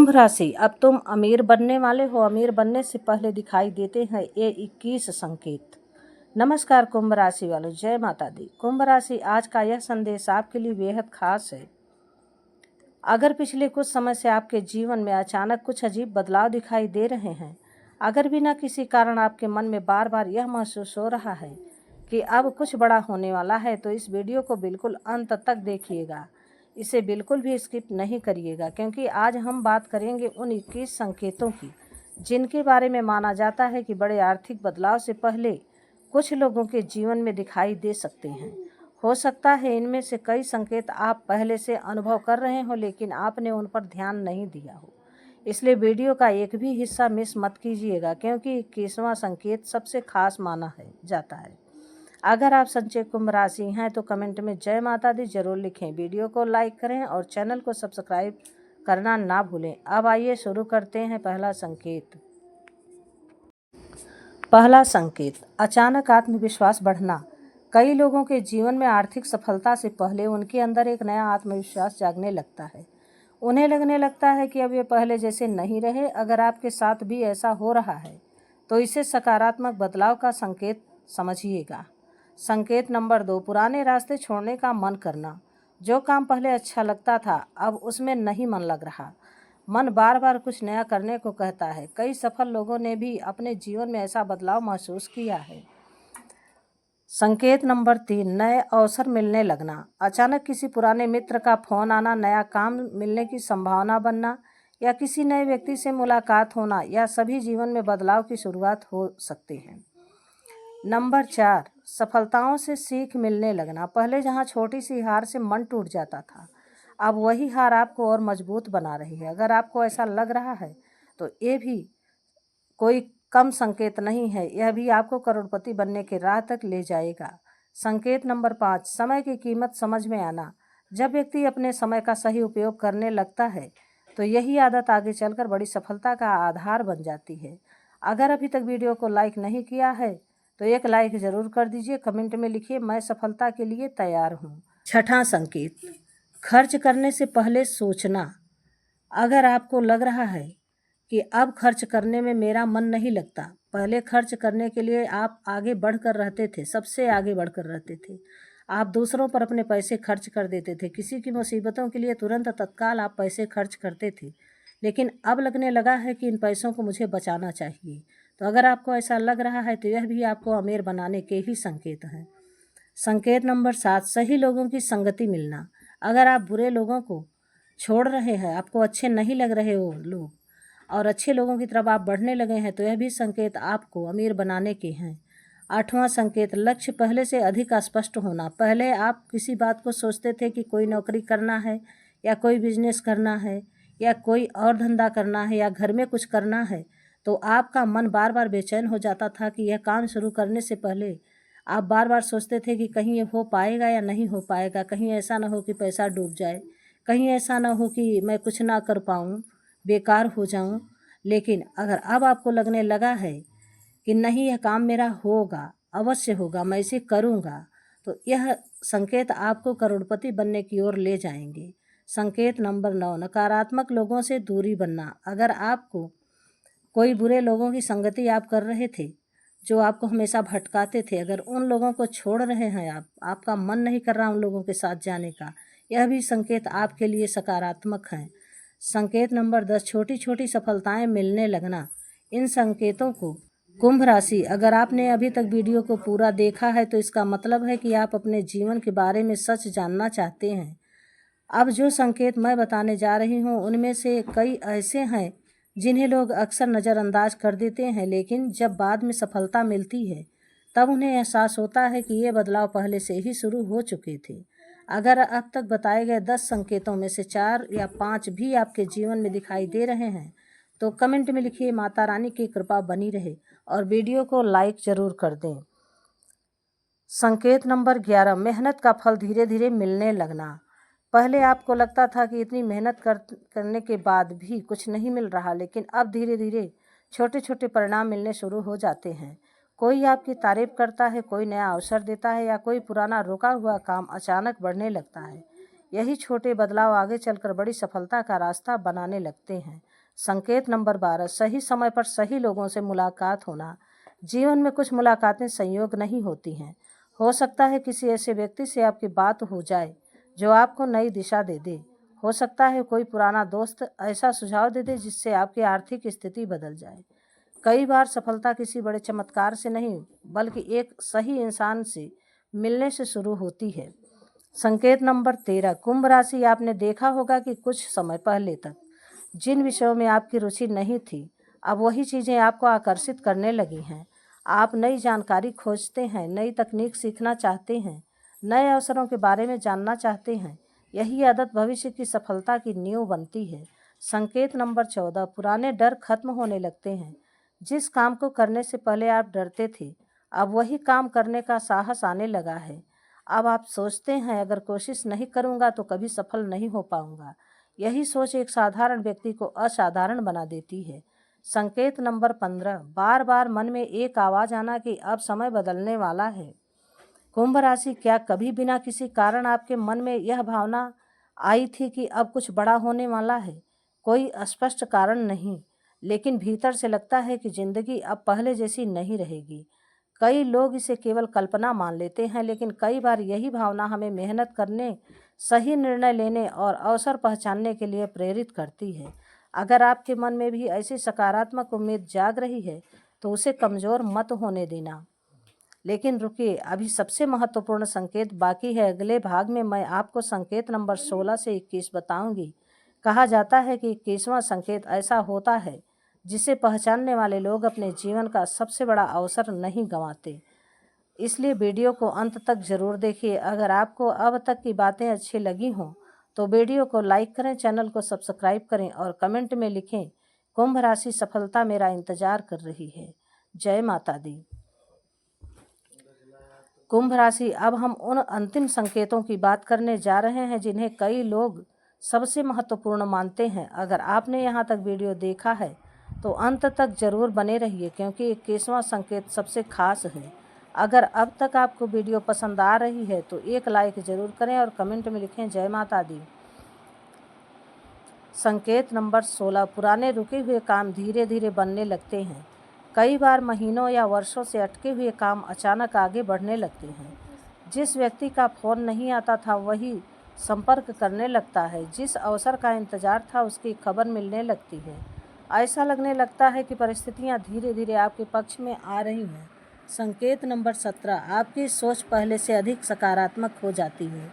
कुंभ राशि, अब तुम अमीर बनने वाले हो। अमीर बनने से पहले दिखाई देते हैं ये 21 संकेत। नमस्कार कुंभ राशि वालों, जय माता दी। कुंभ राशि, आज का यह संदेश आपके लिए बेहद खास है। अगर पिछले कुछ समय से आपके जीवन में अचानक कुछ अजीब बदलाव दिखाई दे रहे हैं, अगर बिना किसी कारण आपके मन में बार बार यह महसूस हो रहा है कि अब कुछ बड़ा होने वाला है, तो इस वीडियो को बिल्कुल अंत तक देखिएगा। इसे बिल्कुल भी स्किप नहीं करिएगा, क्योंकि आज हम बात करेंगे उन 21 संकेतों की जिनके बारे में माना जाता है कि बड़े आर्थिक बदलाव से पहले कुछ लोगों के जीवन में दिखाई दे सकते हैं। हो सकता है इनमें से कई संकेत आप पहले से अनुभव कर रहे हो, लेकिन आपने उन पर ध्यान नहीं दिया हो। इसलिए वीडियो का एक भी हिस्सा मिस मत कीजिएगा, क्योंकि 21वां संकेत सबसे खास माना जाता है। अगर आप सच्चे कुंभ राशि हैं तो कमेंट में जय माता दी जरूर लिखें, वीडियो को लाइक करें और चैनल को सब्सक्राइब करना ना भूलें। अब आइए शुरू करते हैं। पहला संकेत, अचानक आत्मविश्वास बढ़ना। कई लोगों के जीवन में आर्थिक सफलता से पहले उनके अंदर एक नया आत्मविश्वास जागने लगता है। उन्हें लगने लगता है कि अब ये पहले जैसे नहीं रहे। अगर आपके साथ भी ऐसा हो रहा है तो इसे सकारात्मक बदलाव का संकेत समझिएगा। संकेत नंबर 2, पुराने रास्ते छोड़ने का मन करना। जो काम पहले अच्छा लगता था, अब उसमें नहीं मन लग रहा। मन बार बार कुछ नया करने को कहता है। कई सफल लोगों ने भी अपने जीवन में ऐसा बदलाव महसूस किया है। संकेत नंबर 3, नए अवसर मिलने लगना। अचानक किसी पुराने मित्र का फोन आना, नया काम मिलने की संभावना बनना या किसी नए व्यक्ति से मुलाकात होना, यह सभी जीवन में बदलाव की शुरुआत हो सकते हैं। नंबर 4, सफलताओं से सीख मिलने लगना। पहले जहां छोटी सी हार से मन टूट जाता था, अब वही हार आपको और मजबूत बना रही है। अगर आपको ऐसा लग रहा है तो ये भी कोई कम संकेत नहीं है, यह भी आपको करोड़पति बनने के राह तक ले जाएगा। संकेत नंबर 5, समय की कीमत समझ में आना। जब व्यक्ति अपने समय का सही उपयोग करने लगता है तो यही आदत आगे चलकर बड़ी सफलता का आधार बन जाती है। अगर अभी तक वीडियो को लाइक नहीं किया है तो एक लाइक ज़रूर कर दीजिए। कमेंट में लिखिए, मैं सफलता के लिए तैयार हूँ। छठा संकेत, खर्च करने से पहले सोचना। अगर आपको लग रहा है कि अब खर्च करने में मेरा मन नहीं लगता, पहले खर्च करने के लिए आप आगे बढ़कर रहते थे, सबसे आगे बढ़कर रहते थे। आप दूसरों पर अपने पैसे खर्च कर देते थे। किसी की मुसीबतों के लिए तुरंत तत्काल आप पैसे खर्च करते थे, लेकिन अब लगने लगा है कि इन पैसों को मुझे बचाना चाहिए। तो अगर आपको ऐसा लग रहा है तो यह भी आपको अमीर बनाने के ही संकेत हैं। संकेत नंबर 7, सही लोगों की संगति मिलना। अगर आप बुरे लोगों को छोड़ रहे हैं, आपको अच्छे नहीं लग रहे वो लोग और अच्छे लोगों की तरफ आप बढ़ने लगे हैं, तो यह भी संकेत आपको अमीर बनाने के हैं। 8वां संकेत, लक्ष्य पहले से अधिक स्पष्ट होना। पहले आप किसी बात को सोचते थे कि कोई नौकरी करना है या कोई बिजनेस करना है या कोई और धंधा करना है या घर में कुछ करना है, तो आपका मन बार बार बेचैन हो जाता था कि यह काम शुरू करने से पहले आप बार बार सोचते थे कि कहीं ये हो पाएगा या नहीं हो पाएगा, कहीं ऐसा ना हो कि पैसा डूब जाए, कहीं ऐसा ना हो कि मैं कुछ ना कर पाऊँ, बेकार हो जाऊँ। लेकिन अगर अब आपको लगने लगा है कि नहीं, यह काम मेरा होगा, अवश्य होगा, मैं इसे करूँगा, तो यह संकेत आपको करोड़पति बनने की ओर ले जाएंगे। संकेत नंबर 9, नकारात्मक लोगों से दूरी बनना। अगर आपको कोई बुरे लोगों की संगति आप कर रहे थे जो आपको हमेशा भटकाते थे, अगर उन लोगों को छोड़ रहे हैं आपका मन नहीं कर रहा उन लोगों के साथ जाने का, यह भी संकेत आपके लिए सकारात्मक हैं। संकेत नंबर 10, छोटी छोटी सफलताएं मिलने लगना। इन संकेतों को कुंभ राशि, अगर आपने अभी तक वीडियो को पूरा देखा है तो इसका मतलब है कि आप अपने जीवन के बारे में सच जानना चाहते हैं। अब जो संकेत मैं बताने जा रही हूँ उनमें से कई ऐसे हैं जिन्हें लोग अक्सर नज़रअंदाज कर देते हैं, लेकिन जब बाद में सफलता मिलती है तब उन्हें एहसास होता है कि ये बदलाव पहले से ही शुरू हो चुके थे। अगर अब तक बताए गए 10 संकेतों में से 4 या 5 भी आपके जीवन में दिखाई दे रहे हैं तो कमेंट में लिखिए, माता रानी की कृपा बनी रहे, और वीडियो को लाइक ज़रूर कर दें। संकेत नंबर 11, मेहनत का फल धीरे धीरे मिलने लगना। पहले आपको लगता था कि इतनी मेहनत करने के बाद भी कुछ नहीं मिल रहा, लेकिन अब धीरे धीरे छोटे छोटे परिणाम मिलने शुरू हो जाते हैं। कोई आपकी तारीफ करता है, कोई नया अवसर देता है या कोई पुराना रुका हुआ काम अचानक बढ़ने लगता है। यही छोटे बदलाव आगे चलकर बड़ी सफलता का रास्ता बनाने लगते हैं। संकेत नंबर 12, सही समय पर सही लोगों से मुलाकात होना। जीवन में कुछ मुलाकातें संयोग नहीं होती हैं। हो सकता है किसी ऐसे व्यक्ति से आपकी बात हो जाए जो आपको नई दिशा दे दे। हो सकता है कोई पुराना दोस्त ऐसा सुझाव दे दे जिससे आपकी आर्थिक स्थिति बदल जाए। कई बार सफलता किसी बड़े चमत्कार से नहीं बल्कि एक सही इंसान से मिलने से शुरू होती है। संकेत नंबर 13, कुंभ राशि, आपने देखा होगा कि कुछ समय पहले तक जिन विषयों में आपकी रुचि नहीं थी, अब वही चीज़ें आपको आकर्षित करने लगी हैं। आप नई जानकारी खोजते हैं, नई तकनीक सीखना चाहते हैं, नए अवसरों के बारे में जानना चाहते हैं। यही आदत भविष्य की सफलता की नींव बनती है। संकेत नंबर 14, पुराने डर खत्म होने लगते हैं। जिस काम को करने से पहले आप डरते थे, अब वही काम करने का साहस आने लगा है। अब आप सोचते हैं अगर कोशिश नहीं करूंगा तो कभी सफल नहीं हो पाऊंगा। यही सोच एक साधारण व्यक्ति को असाधारण बना देती है। संकेत नंबर 15, बार बार मन में एक आवाज़ आना कि अब समय बदलने वाला है। कुंभ राशि, क्या कभी बिना किसी कारण आपके मन में यह भावना आई थी कि अब कुछ बड़ा होने वाला है? कोई स्पष्ट कारण नहीं, लेकिन भीतर से लगता है कि जिंदगी अब पहले जैसी नहीं रहेगी। कई लोग इसे केवल कल्पना मान लेते हैं, लेकिन कई बार यही भावना हमें मेहनत करने, सही निर्णय लेने और अवसर पहचानने के लिए प्रेरित करती है। अगर आपके मन में भी ऐसी सकारात्मक उम्मीद जाग रही है तो उसे कमज़ोर मत होने देना। लेकिन रुकिए, अभी सबसे महत्वपूर्ण संकेत बाकी है। अगले भाग में मैं आपको संकेत नंबर 16 से 21 बताऊंगी। कहा जाता है कि 21वां संकेत ऐसा होता है जिसे पहचानने वाले लोग अपने जीवन का सबसे बड़ा अवसर नहीं गंवाते। इसलिए वीडियो को अंत तक ज़रूर देखिए। अगर आपको अब तक की बातें अच्छी लगी हों तो वीडियो को लाइक करें, चैनल को सब्सक्राइब करें और कमेंट में लिखें, कुंभ राशि, सफलता मेरा इंतजार कर रही है। जय माता दी। कुंभ राशि, अब हम उन अंतिम संकेतों की बात करने जा रहे हैं जिन्हें कई लोग सबसे महत्वपूर्ण मानते हैं। अगर आपने यहाँ तक वीडियो देखा है तो अंत तक जरूर बने रहिए, क्योंकि 21वां संकेत सबसे खास है। अगर अब तक आपको वीडियो पसंद आ रही है तो एक लाइक ज़रूर करें और कमेंट में लिखें जय माता दी। संकेत नंबर 16, पुराने रुके हुए काम धीरे धीरे बनने लगते हैं। कई बार महीनों या वर्षों से अटके हुए काम अचानक आगे बढ़ने लगते हैं। जिस व्यक्ति का फ़ोन नहीं आता था वही संपर्क करने लगता है। जिस अवसर का इंतज़ार था उसकी खबर मिलने लगती है। ऐसा लगने लगता है कि परिस्थितियां धीरे धीरे आपके पक्ष में आ रही हैं। संकेत नंबर 17, आपकी सोच पहले से अधिक सकारात्मक हो जाती है।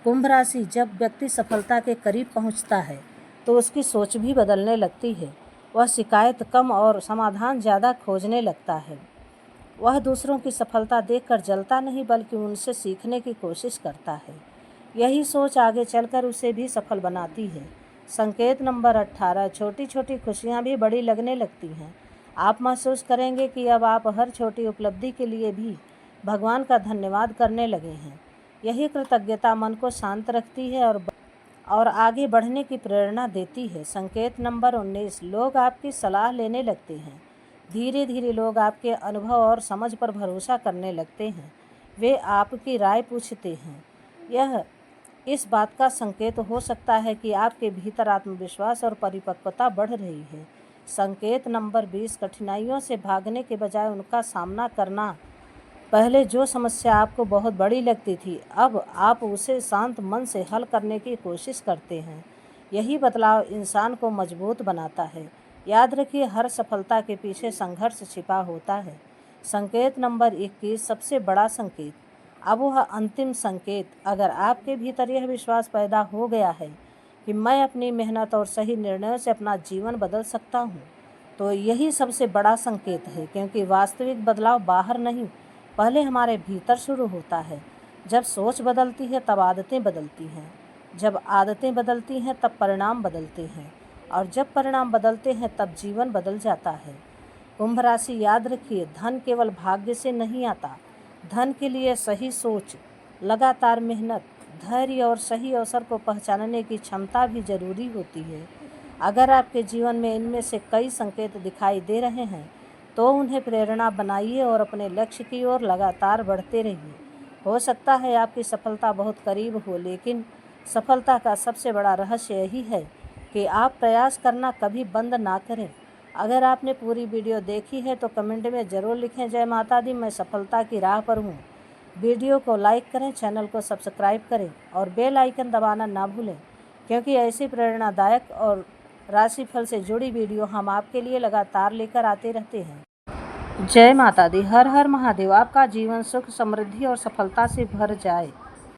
कुंभ राशि, जब व्यक्ति सफलता के करीब पहुंचता है तो उसकी सोच भी बदलने लगती है। वह शिकायत कम और समाधान ज़्यादा खोजने लगता है। वह दूसरों की सफलता देखकर जलता नहीं बल्कि उनसे सीखने की कोशिश करता है। यही सोच आगे चलकर उसे भी सफल बनाती है। संकेत नंबर 18, छोटी छोटी खुशियाँ भी बड़ी लगने लगती हैं। आप महसूस करेंगे कि अब आप हर छोटी उपलब्धि के लिए भी भगवान का धन्यवाद करने लगे हैं। यही कृतज्ञता मन को शांत रखती है और आगे बढ़ने की प्रेरणा देती है। संकेत नंबर 19, लोग आपकी सलाह लेने लगते हैं। धीरे धीरे लोग आपके अनुभव और समझ पर भरोसा करने लगते हैं। वे आपकी राय पूछते हैं। यह इस बात का संकेत हो सकता है कि आपके भीतर आत्मविश्वास और परिपक्वता बढ़ रही है। संकेत नंबर 20, कठिनाइयों से भागने के बजाय उनका सामना करना। पहले जो समस्या आपको बहुत बड़ी लगती थी, अब आप उसे शांत मन से हल करने की कोशिश करते हैं। यही बदलाव इंसान को मजबूत बनाता है। याद रखिए, हर सफलता के पीछे संघर्ष छिपा होता है। संकेत नंबर 21, सबसे बड़ा संकेत। अब वह अंतिम संकेत। अगर आपके भीतर यह विश्वास पैदा हो गया है कि मैं अपनी मेहनत और सही निर्णयों से अपना जीवन बदल सकता हूँ, तो यही सबसे बड़ा संकेत है, क्योंकि वास्तविक बदलाव बाहर नहीं, पहले हमारे भीतर शुरू होता है। जब सोच बदलती है तब आदतें बदलती हैं, जब आदतें बदलती हैं तब परिणाम बदलते हैं, और जब परिणाम बदलते हैं तब जीवन बदल जाता है। कुंभ राशि, याद रखिए, धन केवल भाग्य से नहीं आता। धन के लिए सही सोच, लगातार मेहनत, धैर्य और सही अवसर को पहचानने की क्षमता भी जरूरी होती है। अगर आपके जीवन में इनमें से कई संकेत दिखाई दे रहे हैं तो उन्हें प्रेरणा बनाइए और अपने लक्ष्य की ओर लगातार बढ़ते रहिए। हो सकता है आपकी सफलता बहुत करीब हो, लेकिन सफलता का सबसे बड़ा रहस्य यही है कि आप प्रयास करना कभी बंद ना करें। अगर आपने पूरी वीडियो देखी है तो कमेंट में ज़रूर लिखें जय माता दी, मैं सफलता की राह पर हूँ। वीडियो को लाइक करें, चैनल को सब्सक्राइब करें और बेल आइकन दबाना ना भूलें, क्योंकि ऐसी प्रेरणादायक और राशिफल से जुड़ी वीडियो हम आपके लिए लगातार लेकर आते रहते हैं। जय माता दी। हर हर महादेव। आपका जीवन सुख, समृद्धि और सफलता से भर जाए।